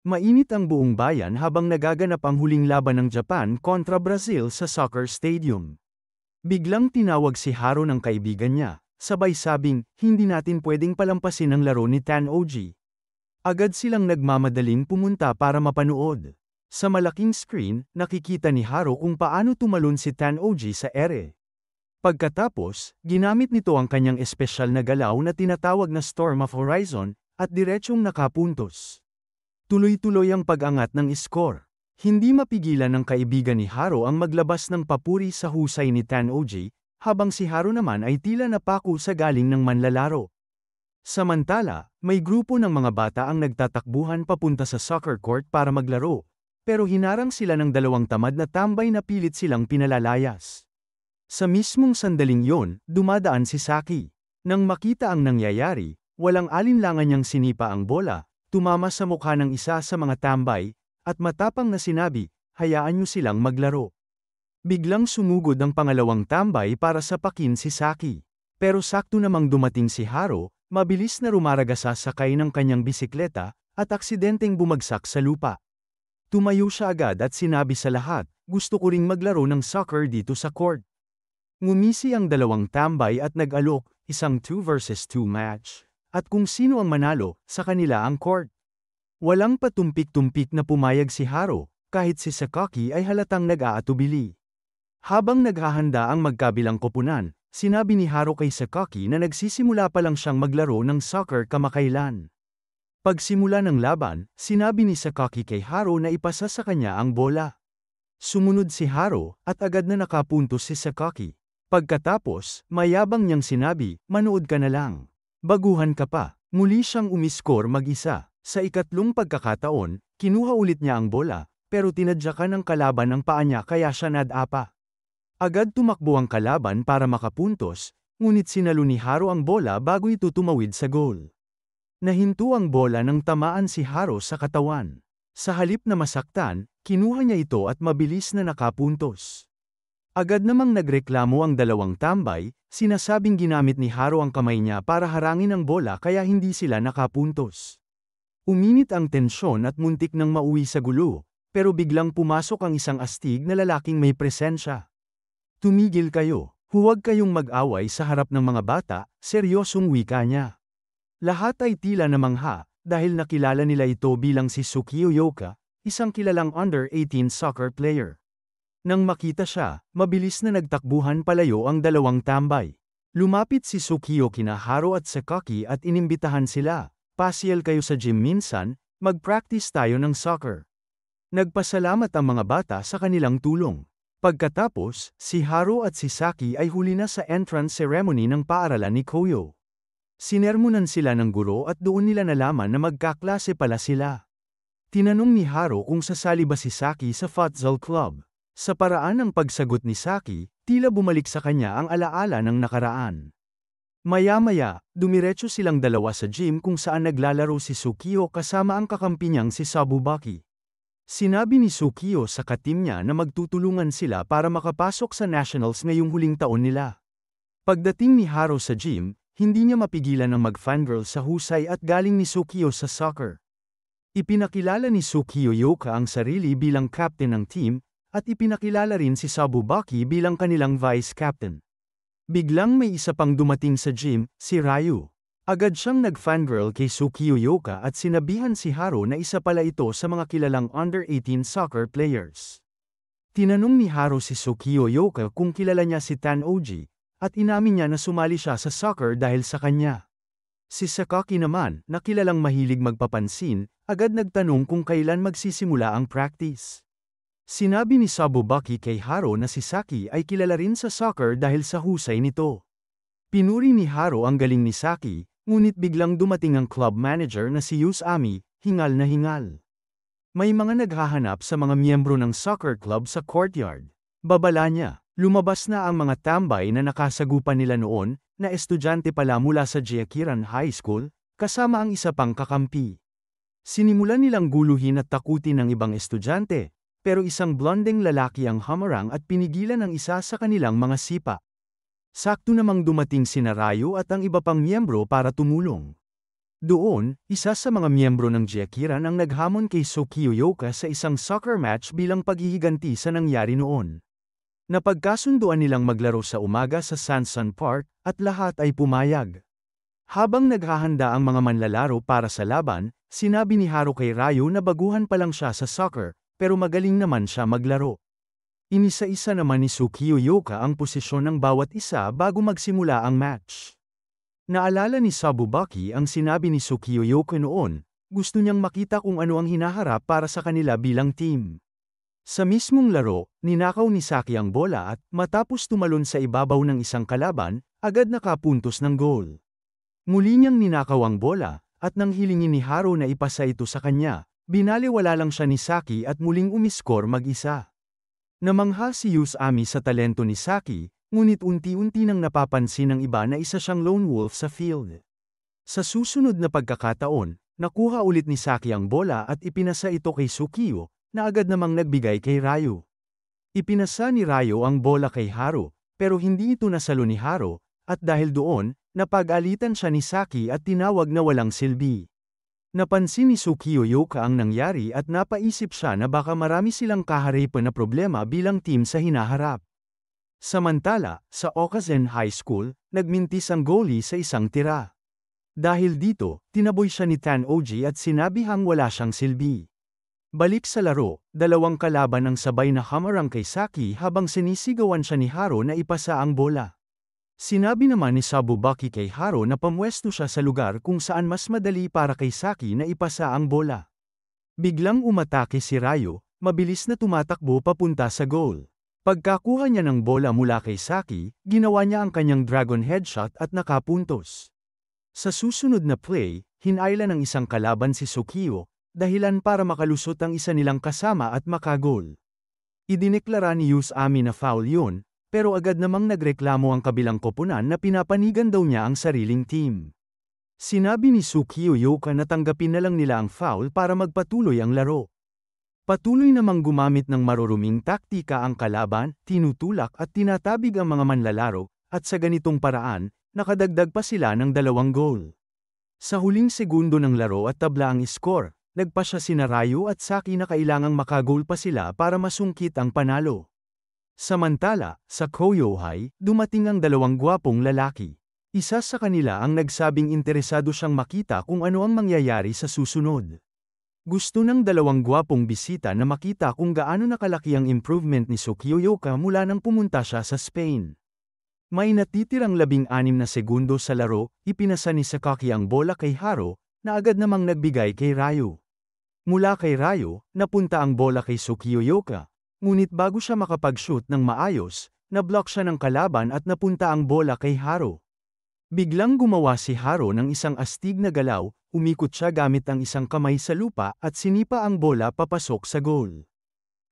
Mainit ang buong bayan habang nagaganap ang huling laban ng Japan kontra Brazil sa soccer stadium. Biglang tinawag si Haro ng kaibigan niya, sabay sabing, hindi natin pwedeng palampasin ang laro ni Tanoji. Agad silang nagmamadaling pumunta para mapanood. Sa malaking screen, nakikita ni Haro kung paano tumalon si Tanoji sa ere. Pagkatapos, ginamit nito ang kanyang espesyal na galaw na tinatawag na Storm of Horizon, at diretsyong nakapuntos. Tuloy-tuloy ang pag-angat ng score. Hindi mapigilan ng kaibigan ni Haro ang maglabas ng papuri sa husay ni Tanoji, habang si Haro naman ay tila napako sa galing ng manlalaro. Samantala, may grupo ng mga bata ang nagtatakbuhan papunta sa soccer court para maglaro, pero hinarang sila ng dalawang tamad na tambay na pilit silang pinalalayas. Sa mismong sandaling yon, dumadaan si Saki. Nang makita ang nangyayari, walang alinlangan niyang sinipa ang bola, tumama sa mukha ng isa sa mga tambay, at matapang na sinabi, hayaan niyo silang maglaro. Biglang sumugod ang pangalawang tambay para sapakin si Saki. Pero sakto namang dumating si Haro, mabilis na rumaragasa sakay ng kanyang bisikleta, at aksidenteng bumagsak sa lupa. Tumayo siya agad at sinabi sa lahat, gusto ko ring maglaro ng soccer dito sa court. Ngumisi ang dalawang tambay at nag-alok, isang 2 versus 2 match. At kung sino ang manalo, sa kanila ang court. Walang patumpik-tumpik na pumayag si Haro, kahit si Sakaki ay halatang nag-aatubili. Habang naghahanda ang magkabilang koponan, sinabi ni Haro kay Sakaki na nagsisimula pa lang siyang maglaro ng soccer kamakailan. Pagsimula ng laban, sinabi ni Sakaki kay Haro na ipasa sa kanya ang bola. Sumunod si Haro, at agad na nakapuntos si Sakaki. Pagkatapos, mayabang niyang sinabi, manood ka na lang. Baguhan ka pa. Muli siyang umiskor mag-isa. Sa ikatlong pagkakataon, kinuha ulit niya ang bola, pero tinadyakan ng kalaban ang paa niya kaya siya nadapa. Agad tumakbo ang kalaban para makapuntos, ngunit sinalo ni Haro ang bola bago ito tumawid sa goal. Nahinto ang bola nang tamaan si Haro sa katawan. Sa halip na masaktan, kinuha niya ito at mabilis na nakapuntos. Agad namang nagreklamo ang dalawang tambay, sinasabing ginamit ni Haro ang kamay niya para harangin ang bola kaya hindi sila nakapuntos. Uminit ang tensyon at muntik nang mauwi sa gulo, pero biglang pumasok ang isang astig na lalaking may presensya. Tumigil kayo, huwag kayong mag-away sa harap ng mga bata, seryosong wika niya. Lahat ay tila namangha, dahil nakilala nila ito bilang si Tsukio Yoka, isang kilalang under-18 soccer player. Nang makita siya, mabilis na nagtakbuhan palayo ang dalawang tambay. Lumapit si Tsukio kina Haro at Sakaki at inimbitahan sila, pasyal kayo sa gym minsan, mag-practice tayo ng soccer. Nagpasalamat ang mga bata sa kanilang tulong. Pagkatapos, si Haro at si Saki ay huli na sa entrance ceremony ng paaralan ni Koyo. Sinermonan sila ng guro at doon nila nalaman na magkaklase pala sila. Tinanong ni Haro kung sasali ba si Saki sa futsal club. Sa paraan ng pagsagot ni Saki, tila bumalik sa kanya ang alaala ng nakaraan. Maya-maya, dumiretso silang dalawa sa gym kung saan naglalaro si Tsukio kasama ang kakampi niyang si Sabubaki. Sinabi ni Tsukio sa katim niya na magtutulungan sila para makapasok sa nationals ngayong huling taon nila. Pagdating ni Haro sa gym, hindi niya mapigilan ang mag-fangirl sa husay at galing ni Tsukio sa soccer. Ipinakilala ni Tsukio Yoka ang sarili bilang captain ng team, at ipinakilala rin si Sabubaki bilang kanilang vice captain. Biglang may isa pang dumating sa gym, si Ryu. Agad siyang nag-fangirl kay Tsukio Yoka at sinabihan si Haro na isa pala ito sa mga kilalang under-18 soccer players. Tinanong ni Haro si Tsukio Yoka kung kilala niya si Tanoji, at inamin niya na sumali siya sa soccer dahil sa kanya. Si Sakaki naman, na kilalang mahilig magpapansin, agad nagtanong kung kailan magsisimula ang practice. Sinabi ni Sabubaki kay Haro na si Saki ay kilala rin sa soccer dahil sa husay nito. Pinuri ni Haro ang galing ni Saki, ngunit biglang dumating ang club manager na si Usami, hingal na hingal. May mga naghahanap sa mga miyembro ng soccer club sa courtyard. Babala niya, lumabas na ang mga tambay na nakasagupan nila noon, na estudyante pala mula sa Jiakiran High School, kasama ang isa pang kakampi. Sinimulan nilang guluhin at takutin ng ibang estudyante, pero isang blondeng lalaki ang hamarang at pinigilan ang isa sa kanilang mga sipa. Sakto namang dumating sina Ryu at ang iba pang miyembro para tumulong. Doon, isa sa mga miyembro ng Jiakiran ang naghamon kay Sukio Yoka sa isang soccer match bilang paghihiganti sa nangyari noon. Napagkasunduan nilang maglaro sa umaga sa Sansan Park, at lahat ay pumayag. Habang naghahanda ang mga manlalaro para sa laban, sinabi ni Haru kay Ryo na baguhan pa lang siya sa soccer, pero magaling naman siya maglaro. Inisa-isa naman ni Sukio Yoka ang posisyon ng bawat isa bago magsimula ang match. Naalala ni Sabubaki ang sinabi ni Sukio Yoka noon, gusto niyang makita kung ano ang hinaharap para sa kanila bilang team. Sa mismong laro, ninakaw ni Saki ang bola at, matapos tumalon sa ibabaw ng isang kalaban, agad nakapuntos ng goal. Muli niyang ninakaw ang bola, at nang hilingin ni Haru na ipasa ito sa kanya, binaliwala lang siya ni Saki at muling umiskor mag-isa. Namangha si Usami sa talento ni Saki, ngunit unti-unti nang napapansin ng iba na isa siyang lone wolf sa field. Sa susunod na pagkakataon, nakuha ulit ni Saki ang bola at ipinasa ito kay Sukio, na agad namang nagbigay kay Ryo. Ipinasa ni Ryo ang bola kay Haru, pero hindi ito nasalo ni Haru, at dahil doon, napag-alitan siya ni Saki at tinawag na walang silbi. Napansin ni Sukio Yoka ang nangyari at napaisip siya na baka marami silang kaharipan na problema bilang team sa hinaharap. Samantala, sa Okazen High School, nagmintis ang goalie sa isang tira. Dahil dito, tinaboy siya ni Tan-Oji at sinabihang wala siyang silbi. Balik sa laro, dalawang kalaban ang sabay na hamarang kay Saki habang sinisigawan siya ni Haru na ipasa ang bola. Sinabi naman ni Sabubaki kay Haru na pamwesto siya sa lugar kung saan mas madali para kay Saki na ipasa ang bola. Biglang umatake si Ryo, mabilis na tumatakbo papunta sa goal. Pagkakuha niya ng bola mula kay Saki, ginawa niya ang kanyang dragon headshot at nakapuntos. Sa susunod na play, hinayla ng isang kalaban si Sukio, dahilan para makalusot ang isa nilang kasama at makagol. Idineklara ni Usami na foul yun, pero agad namang nagreklamo ang kabilang koponan na pinapanigan daw niya ang sariling team. Sinabi ni Sukio Yoka na tanggapin na lang nila ang foul para magpatuloy ang laro. Patuloy namang gumamit ng maruruming taktika ang kalaban, tinutulak at tinatabig ang mga manlalaro, at sa ganitong paraan, nakadagdag pa sila ng 2 goal. Sa huling segundo ng laro at tabla ang score, nagpasya sina Ryo at Saki na kailangang makagol pa sila para masungkit ang panalo. Samantala, sa Koyohai, dumating ang 2 gwapong lalaki. Isa sa kanila ang nagsabing interesado siyang makita kung ano ang mangyayari sa susunod. Gusto ng 2 gwapong bisita na makita kung gaano nakalaki ang improvement ni Sukio Yoka mula nang pumunta siya sa Spain. May natitirang 16 na segundo sa laro, ipinasa ni Sakaki ang bola kay Haru, na agad namang nagbigay kay Ryo. Mula kay Ryo, napunta ang bola kay Sukio Yoka, ngunit bago siya makapag-shoot ng maayos, nablock siya ng kalaban at napunta ang bola kay Haru. Biglang gumawa si Haru ng isang astig na galaw, umikot siya gamit ang isang kamay sa lupa at sinipa ang bola papasok sa goal.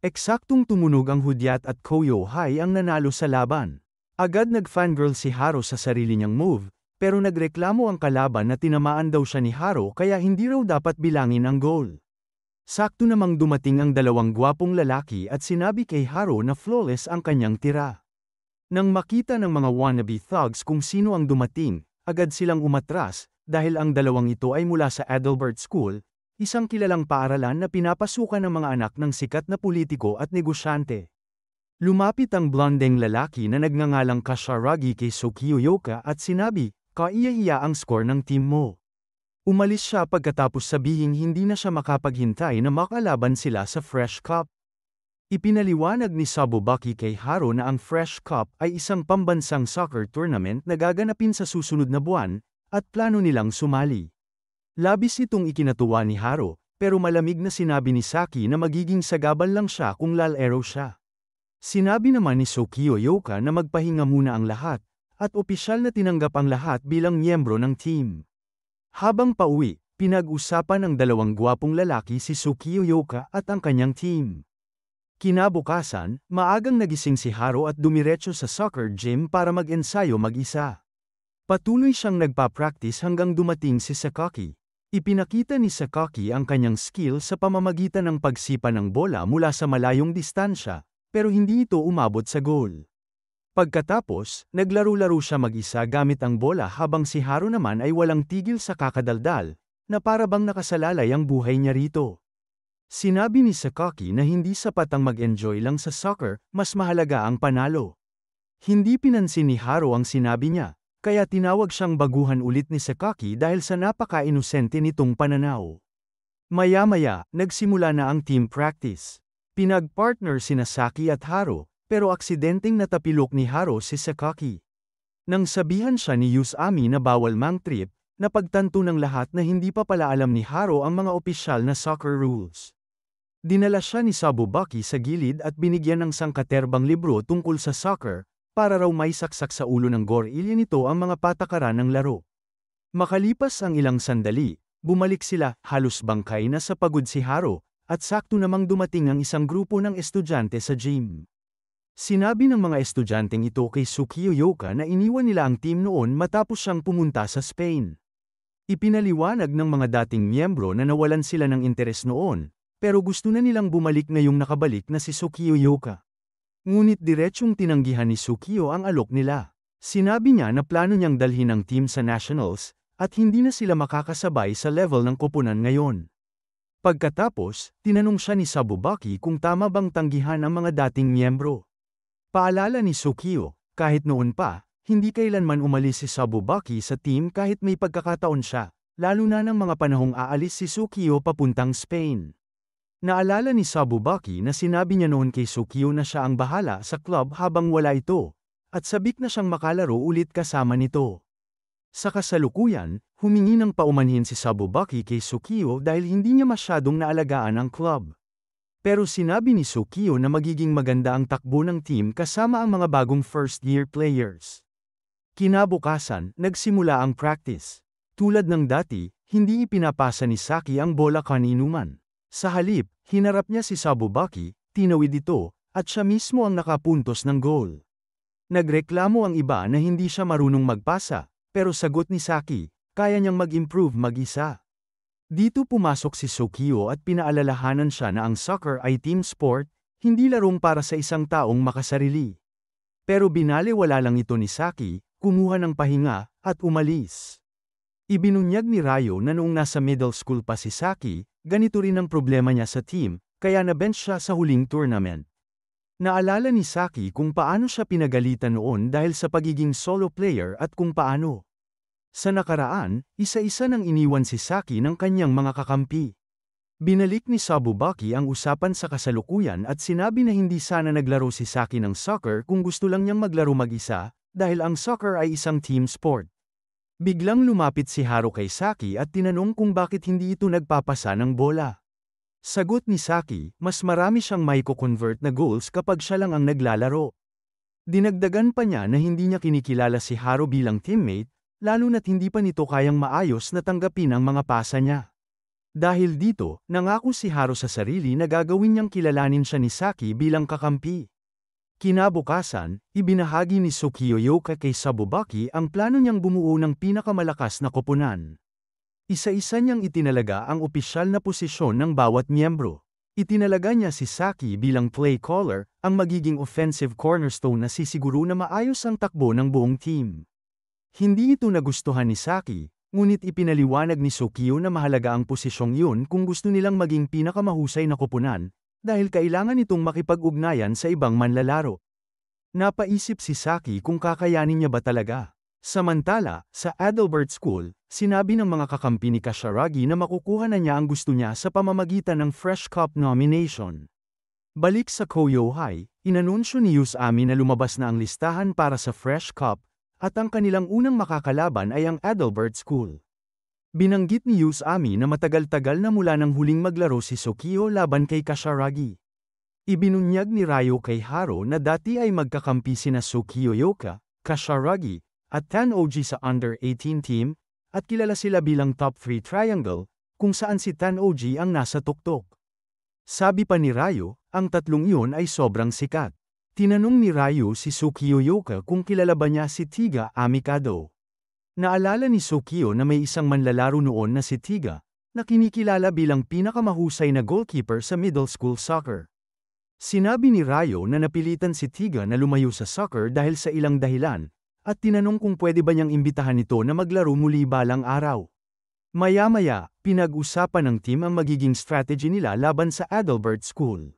Eksaktong tumunog ang hudyat at Koyohai ang nanalo sa laban. Agad nag-fangirl si Haru sa sarili niyang move, pero nagreklamo ang kalaban na tinamaan daw siya ni Haru kaya hindi raw dapat bilangin ang goal. Sakto namang dumating ang 2 gwapong lalaki at sinabi kay Haru na flawless ang kanyang tira. Nang makita ng mga wannabe thugs kung sino ang dumating, agad silang umatras, dahil ang 2 ito ay mula sa Adalbert School, isang kilalang paaralan na pinapasukan ng mga anak ng sikat na politiko at negosyante. Lumapit ang blondeng lalaki na nagngangalang Kasharagi kay Sukio Yoka at sinabi, "Kaiyahiya ang score ng team mo." Umalis siya pagkatapos sabihing hindi na siya makapaghintay na makalaban sila sa Fresh Cup. Ipinaliwanag ni Sabubaki kay Haru na ang Fresh Cup ay isang pambansang soccer tournament na gaganapin sa susunod na buwan, at plano nilang sumali. Labis itong ikinatuwa ni Haru, pero malamig na sinabi ni Saki na magiging sagabal lang siya kung lalero siya. Sinabi naman ni Sukio Yoka na magpahinga muna ang lahat, at opisyal na tinanggap ang lahat bilang miyembro ng team. Habang pauwi, pinag-usapan ng 2 gwapong lalaki si Sukio Yoka at ang kanyang team. Kinabukasan, maagang nagising si Haru at dumiretso sa soccer gym para mag-ensayo mag-isa. Patuloy siyang nagpa-practice hanggang dumating si Sakaki. Ipinakita ni Sakaki ang kanyang skill sa pamamagitan ng pagsipa ng bola mula sa malayong distansya, pero hindi ito umabot sa goal. Pagkatapos, naglaro-laro siya mag-isa gamit ang bola habang si Haru naman ay walang tigil sa kakadaldal, na para bang nakasalalay ang buhay niya rito. Sinabi ni Sakaki na hindi sapat ang mag-enjoy lang sa soccer, mas mahalaga ang panalo. Hindi pinansin ni Haru ang sinabi niya, kaya tinawag siyang baguhan ulit ni Sakaki dahil sa napaka-inosente nitong pananaw. Maya-maya, nagsimula na ang team practice. Pinag-partner sina Saki at Haru, pero aksidenteng natapilok ni Haru si Sakaki. Nang sabihan siya ni Usami na bawal mang trip, napagtanto ng lahat na hindi pa pala alam ni Haru ang mga opisyal na soccer rules. Dinala siya ni Sabubaki sa gilid at binigyan ng sangkaterbang libro tungkol sa soccer, para raw may saksak sa ulo ng gorilya nito ang mga patakaran ng laro. Makalipas ang ilang sandali, bumalik sila, halos bangkay na sa pagod si Haru, at sakto namang dumating ang isang grupo ng estudyante sa gym. Sinabi ng mga estudyanteng ito kay Sukiyo Yoka na iniwan nila ang team noon matapos siyang pumunta sa Spain. Ipinaliwanag ng mga dating miyembro na nawalan sila ng interes noon, pero gusto na nilang bumalik ngayong nakabalik na si Sukiyo Yoka. Ngunit diretsyong tinanggihan ni Sukiyo ang alok nila. Sinabi niya na plano niyang dalhin ang team sa nationals, at hindi na sila makakasabay sa level ng koponan ngayon. Pagkatapos, tinanong siya ni Sabubaki kung tama bang tanggihan ang mga dating miyembro. Paalala ni Sukiyo, kahit noon pa, hindi kailanman umalis si Sabubaki sa team kahit may pagkakataon siya, lalo na ng mga panahong aalis si Sukiyo papuntang Spain. Naalala ni Sabubaki na sinabi niya noon kay Sukiyo na siya ang bahala sa club habang wala ito, at sabik na siyang makalaro ulit kasama nito. Sa kasalukuyan, humingi ng paumanhin si Sabubaki kay Sukiyo dahil hindi niya masyadong naalagaan ang club. Pero sinabi ni Sukiyo na magiging maganda ang takbo ng team kasama ang mga bagong first-year players. Kinabukasan, nagsimula ang practice. Tulad ng dati, hindi ipinapasa ni Saki ang bola kaninuman. Sa halip, hinarap niya si Sabubaki, tinawid ito, at siya mismo ang nakapuntos ng goal. Nagreklamo ang iba na hindi siya marunong magpasa, pero sagot ni Saki, kaya niyang mag-improve mag-isa. Dito pumasok si Sukiyo at pinaalalahanan siya na ang soccer ay team sport, hindi larong para sa isang taong makasarili. Pero binaliwala lang ito ni Saki, kumuha ng pahinga, at umalis. Ibinunyag ni Ryo na noong nasa middle school pa si Saki, ganito rin ang problema niya sa team, kaya na-bench siya sa huling tournament. Naalala ni Saki kung paano siya pinagalitan noon dahil sa pagiging solo player at kung paano. Sa nakaraan, isa-isa nang iniwan si Saki ng kanyang mga kakampi. Binalik ni Sabubaki ang usapan sa kasalukuyan at sinabi na hindi sana naglaro si Saki ng soccer kung gusto lang niyang maglaro mag-isa, dahil ang soccer ay isang team sport. Biglang lumapit si Haru kay Saki at tinanong kung bakit hindi ito nagpapasa ng bola. Sagot ni Saki, mas marami siyang maiko-convert na goals kapag siya lang ang naglalaro. Dinagdagan pa niya na hindi niya kinikilala si Haru bilang teammate, lalo na't hindi pa nito kayang maayos na tanggapin ang mga pasa niya. Dahil dito, nangako si Haru sa sarili na gagawin niyang kilalanin siya ni Saki bilang kakampi. Kinabukasan, ibinahagi ni Sukiyo Yoka kay Sabubaki ang plano niyang bumuo ng pinakamalakas na koponan. Isa-isa niyang itinalaga ang opisyal na posisyon ng bawat miyembro. Itinalaga niya si Saki bilang play caller, ang magiging offensive cornerstone na sisiguro na maayos ang takbo ng buong team. Hindi ito nagustuhan ni Saki, ngunit ipinaliwanag ni Sukiyo na mahalaga ang posisyong yun kung gusto nilang maging pinakamahusay na koponan, dahil kailangan itong makipag-ugnayan sa ibang manlalaro. Napaisip si Saki kung kakayanin niya ba talaga. Samantala, sa Adalbert School, sinabi ng mga kakampi ni Kasaragi na makukuha na niya ang gusto niya sa pamamagitan ng Fresh Cup nomination. Balik sa Koyo High, inanunsyo ni Usami na lumabas na ang listahan para sa Fresh Cup, at ang kanilang unang makakalaban ay ang Adalbert School. Binanggit ni Usami na matagal-tagal na mula nang huling maglaro si Sukiyo laban kay Kasaragi. Ibinunyag ni Ryo kay Haru na dati ay magkakampi sina Sukiyo Yoka, Kasaragi, at Tanoji sa under-18 team, at kilala sila bilang top 3 triangle, kung saan si Tanoji ang nasa tuktok. Sabi pa ni Ryo, ang tatlong iyon ay sobrang sikat. Tinanong ni Ryo si Sukiyo Yoka kung kilala ba niya si Tiga Amikado. Naalala ni Sukiyo na may isang manlalaro noon na si Tiga, na kinikilala bilang pinakamahusay na goalkeeper sa middle school soccer. Sinabi ni Rayo na napilitan si Tiga na lumayo sa soccer dahil sa ilang dahilan, at tinanong kung pwede ba niyang imbitahan ito na maglaro muli balang araw. Maya-maya, pinag-usapan ng team ang magiging strategy nila laban sa Adalbert School.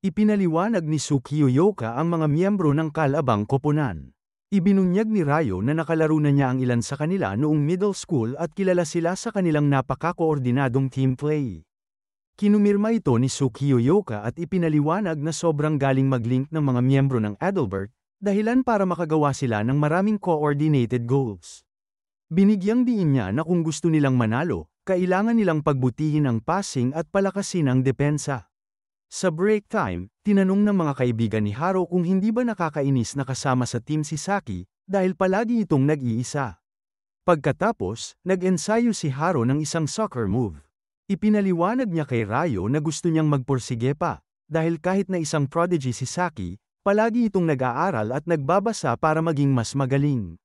Ipinaliwanag ni Sukiyo Yoka ang mga miyembro ng kalabang koponan. Ibinunyag ni Rayo na nakalaro na niya ang ilan sa kanila noong middle school at kilala sila sa kanilang napaka-koordinadong team play. Kinumirma ito ni Sukiyo Yoka at ipinaliwanag na sobrang galing mag-link ng mga miyembro ng Adalbert, dahilan para makagawa sila ng maraming coordinated goals. Binigyang diin niya na kung gusto nilang manalo, kailangan nilang pagbutihin ang passing at palakasin ang depensa. Sa break time, tinanong ng mga kaibigan ni Haro kung hindi ba nakakainis na kasama sa team si Saki, dahil palagi itong nag-iisa. Pagkatapos, nag-ensayo si Haro ng isang soccer move. Ipinaliwanag niya kay Rayo na gusto niyang magpursige pa, dahil kahit na isang prodigy si Saki, palagi itong nag-aaral at nagbabasa para maging mas magaling.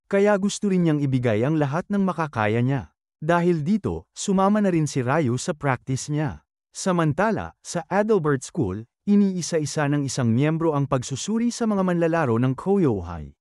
Kaya gusto rin niyang ibigay ang lahat ng makakaya niya. Dahil dito, sumama na rin si Rayo sa practice niya. Samantala, sa Adalbert School, iniisa-isa ng isang miyembro ang pagsusuri sa mga manlalaro ng Koyohai.